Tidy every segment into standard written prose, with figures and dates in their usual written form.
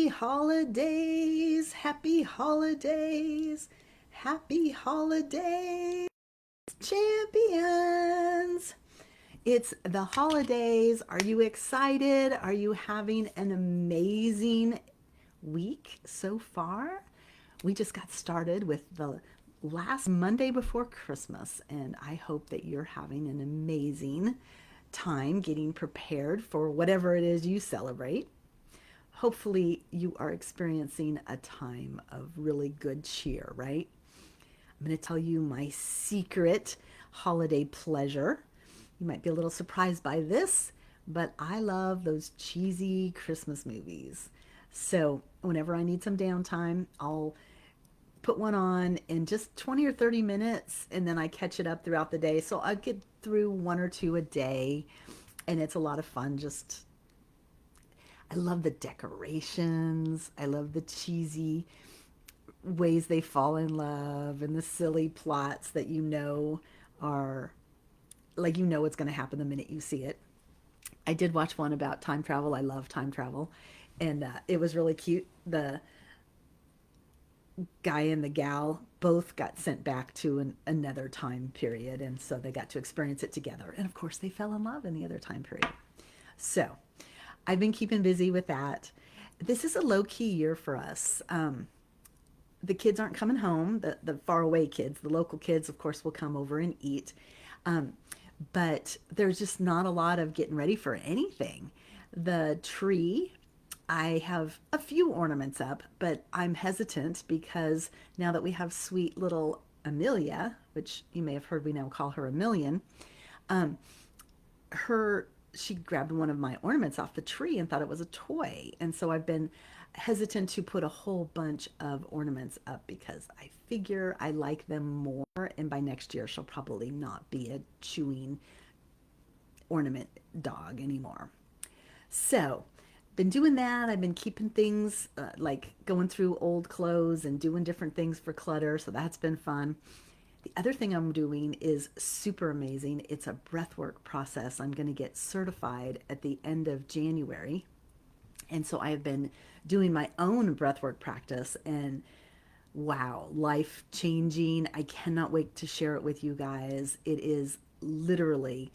Happy holidays, happy holidays, happy holidays, champions. It's the holidays. Are you excited? Are you having an amazing week so far? We just got started with the last Monday before Christmas, and I hope that you're having an amazing time getting prepared for whatever it is you celebrate. Hopefully, you are experiencing a time of really good cheer, right? I'm going to tell you my secret holiday pleasure. You might be a little surprised by this, but I love those cheesy Christmas movies. So, whenever I need some downtime, I'll put one on in just 20 or 30 minutes and then I catch it up throughout the day. So, I get through one or two a day, and it's a lot of fun. Just I love the decorations. I love the cheesy ways they fall in love and the silly plots that are like what's going to happen the minute you see it. I did watch one about time travel. I love time travel, and it was really cute. The guy and the gal both got sent back to another time period, and so they got to experience it together. And of course, they fell in love in the other time period. So I've been keeping busy with that. This is a low key year for us. The kids aren't coming home. The far away kids, the local kids, of course, will come over and eat. Um, but there's just not a lot of getting ready for anything. The tree, I have a few ornaments up, but I'm hesitant because now that we have sweet little Amelia, which you may have heard we now call her a million, um, her she grabbed one of my ornaments off the tree and thought it was a toy. And so I've been hesitant to put a whole bunch of ornaments up because I figure I like them more. And by next year, she'll probably not be a chewing ornament dog anymore. So, been doing that. I've been keeping things like going through old clothes and doing different things for clutter. So that's been fun. The other thing I'm doing is super amazing. It's a breathwork process. I'm going to get certified at the end of January. And so I've been doing my own breathwork practice, and wow, life changing. I cannot wait to share it with you guys. It is literally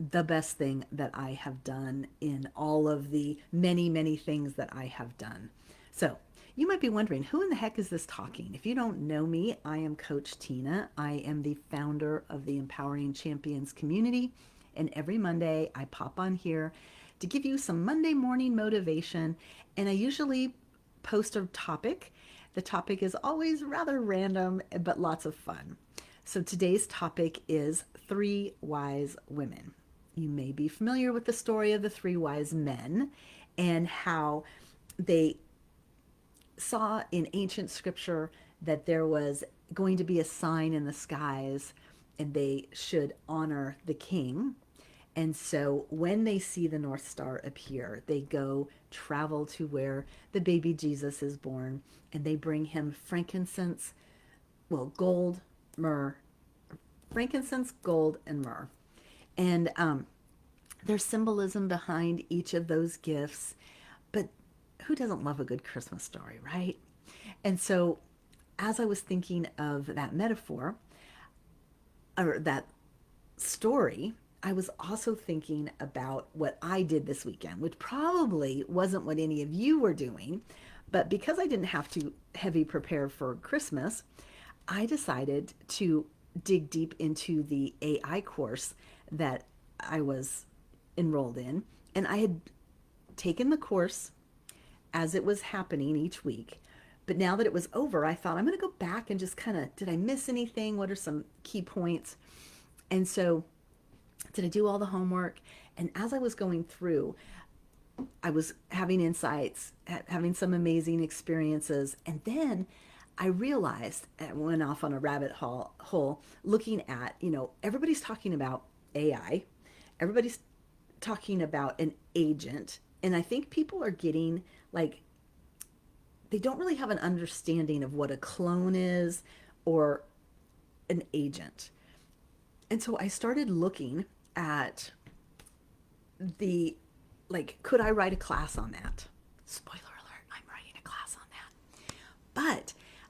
the best thing that I have done in all of the many, many things that I have done. So, you might be wondering, who in the heck is this talking? If you don't know me, I am Coach Tina. I am the founder of the Empowering Champions community. And every Monday, I pop on here to give you some Monday morning motivation. And I usually post a topic. The topic is always rather random, but lots of fun. So today's topic is three wise women. You may be familiar with the story of the three wise men and how they saw in ancient scripture that there was going to be a sign in the skies and they should honor the king. And so when they see the North Star appear, they go travel to where the baby Jesus is born and they bring him frankincense, well, gold, myrrh, frankincense, gold, and myrrh. And there's symbolism behind each of those gifts. But who doesn't love a good Christmas story, right? And so as I was thinking of that metaphor or that story, I was also thinking about what I did this weekend, which probably wasn't what any of you were doing. But because I didn't have to heavy prepare for Christmas, I decided to dig deep into the AI course that I was enrolled in. And I had taken the course as it was happening each week. But now that it was over, I thought I'm going to go back and just kind of, did I miss anything? What are some key points? And so, did I do all the homework? And as I was going through, I was having insights, having some amazing experiences. And then I realized, I went off on a rabbit hole looking at, everybody's talking about AI, everybody's talking about an agent. And I think people are getting like, they don't really have an understanding of what a clone is or an agent. And so I started looking at the, like, could I write a class on that? Spoiler alert, I'm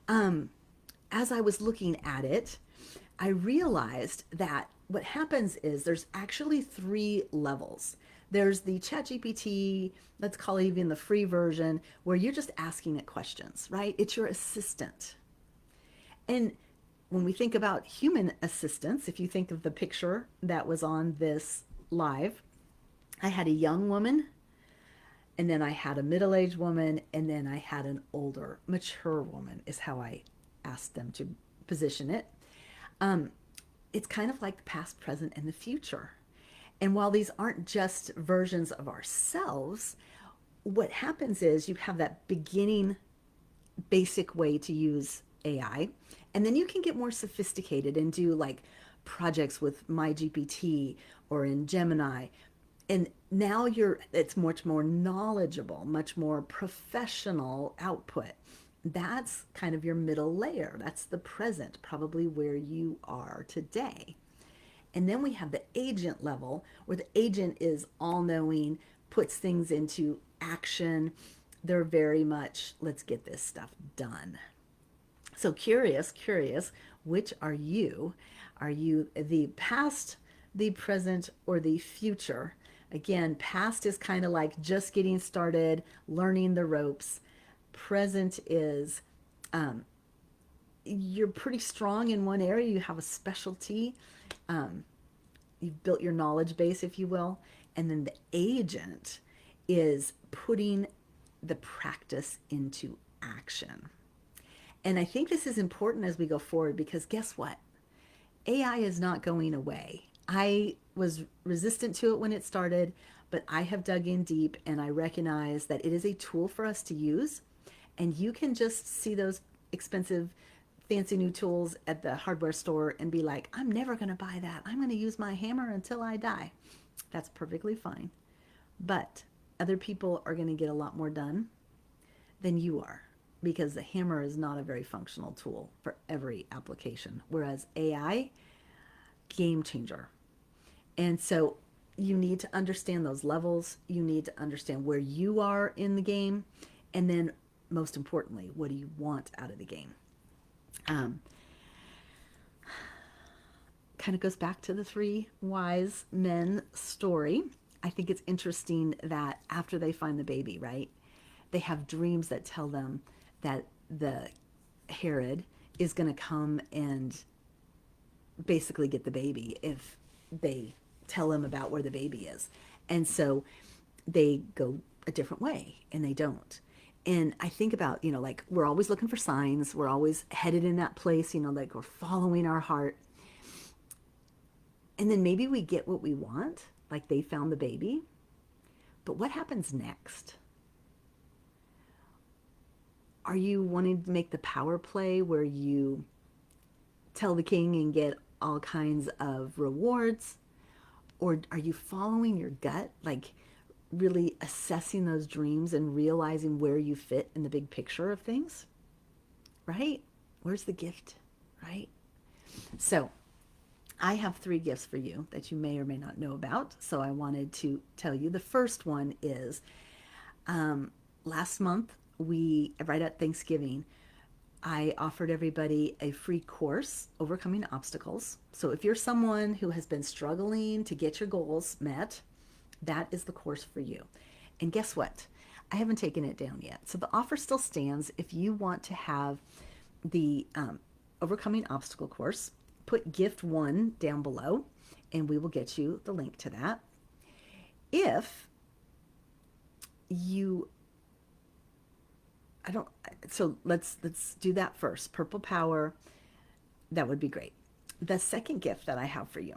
As I was looking at it, I realized that what happens is there's actually three levels. There's the ChatGPT, let's call it even the free version, where you're just asking it questions, right? It's your assistant. And when we think about human assistants, if you think of the picture that was on this live, I had a young woman, and then I had a middle aged woman, and then I had an older, mature woman, is how I asked them to position it. Um, it's kind of like the past, present, and the future. And while these aren't just versions of ourselves, what happens is you have that beginning basic way to use AI, and then you can get more sophisticated and do like projects with my GPT or in Gemini. And now it's much more knowledgeable, much more professional output. That's kind of your middle layer. That's the present, probably where you are today. And then we have the agent level, where the agent is all knowing, puts things into action. They're very much, let's get this stuff done. So curious, which are you? Are you the past, the present, or the future? Again, past is kind of like just getting started, learning the ropes. Present is you're pretty strong in one area, you have a specialty, you've built your knowledge base, if you will. And then the agent is putting the practice into action. And I think this is important as we go forward, because guess what? AI is not going away. I was resistant to it when it started, but I have dug in deep and I recognize that it is a tool for us to use. And you can just see those expensive, fancy new tools at the hardware store and be like, I'm never going to buy that. I'm going to use my hammer until I die. That's perfectly fine. But other people are going to get a lot more done than you are, because the hammer is not a very functional tool for every application. Whereas AI, game changer. And so you need to understand those levels. You need to understand where you are in the game. And then, most importantly, what do you want out of the game? Um, Kind of goes back to the three wise men story. I think it's interesting that after they find the baby, right, they have dreams that tell them that the Herod is going to come and basically get the baby if they tell him about where the baby is. And so they go a different way and they don't. And I think about, like we're always looking for signs. We're always headed in that place, like we're following our heart. And then maybe we get what we want, like they found the baby. But what happens next? Are you wanting to make the power play where you tell the king and get all kinds of rewards? Or are you following your gut, like really assessing those dreams and realizing where you fit in the big picture of things? Right? Where's the gift? Right? So I have three gifts for you that you may or may not know about. So I wanted to tell you. The first one is last month, right at Thanksgiving, I offered everybody a free course, Overcoming Obstacles. So if you're someone who has been struggling to get your goals met, that is the course for you. And guess what? I haven't taken it down yet. So the offer still stands. If you want to have the Overcoming Obstacle course, put gift one down below and we will get you the link to that. If you so let's do that first. Purple Power, that would be great. The second gift that I have for you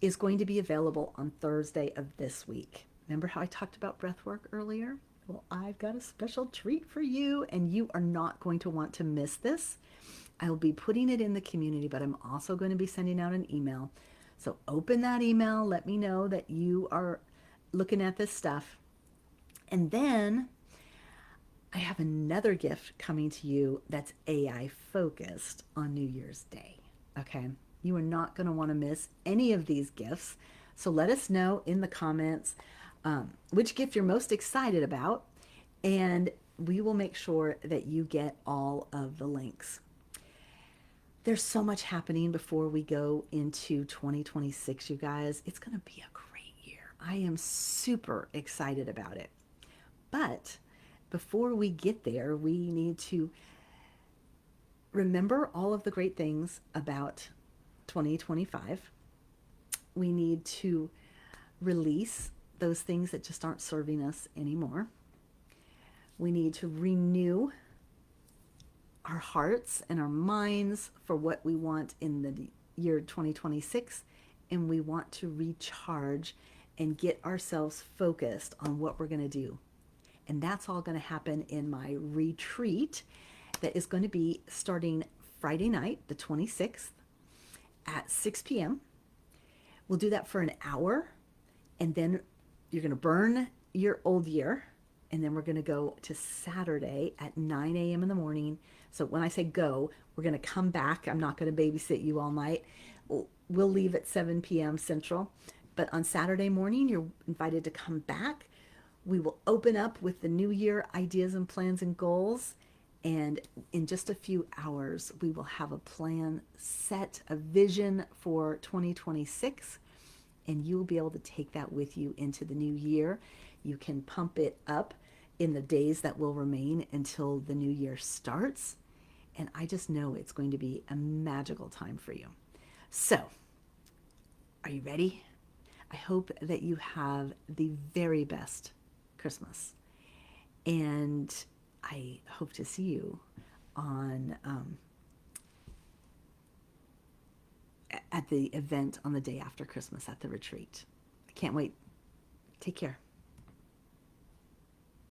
is going to be available on Thursday of this week. Remember how I talked about breathwork earlier? Well, I've got a special treat for you, and you are not going to want to miss this. I will be putting it in the community, but I'm also going to be sending out an email. So open that email, let me know that you are looking at this stuff. And then I have another gift coming to you that's AI focused on New Year's Day. Okay? You are not going to want to miss any of these gifts. So let us know in the comments which gift you're most excited about. And we will make sure that you get all of the links. There's so much happening before we go into 2026, you guys. It's going to be a great year. I am super excited about it. But before we get there, we need to remember all of the great things about 2025. We need to release those things that just aren't serving us anymore. We need to renew our hearts and our minds for what we want in the year 2026. And we want to recharge and get ourselves focused on what we're going to do. And that's all going to happen in my retreat that is going to be starting Friday night, the 26th at 6 p.m. We'll do that for an hour, and then you're going to burn your old year, and then we're going to go to Saturday at 9 a.m. in the morning. So when I say go, we're going to come back. I'm not going to babysit you all night. We'll leave at 7 p.m. Central, but on Saturday morning, you're invited to come back. We will open up with the new year ideas and plans and goals. And in just a few hours, we will have a plan set, a vision for 2026. And you will be able to take that with you into the new year. You can pump it up in the days that will remain until the new year starts. And I just know it's going to be a magical time for you. So, are you ready? I hope that you have the very best Christmas. And I hope to see you on at the event on the day after Christmas at the retreat. I can't wait. Take care.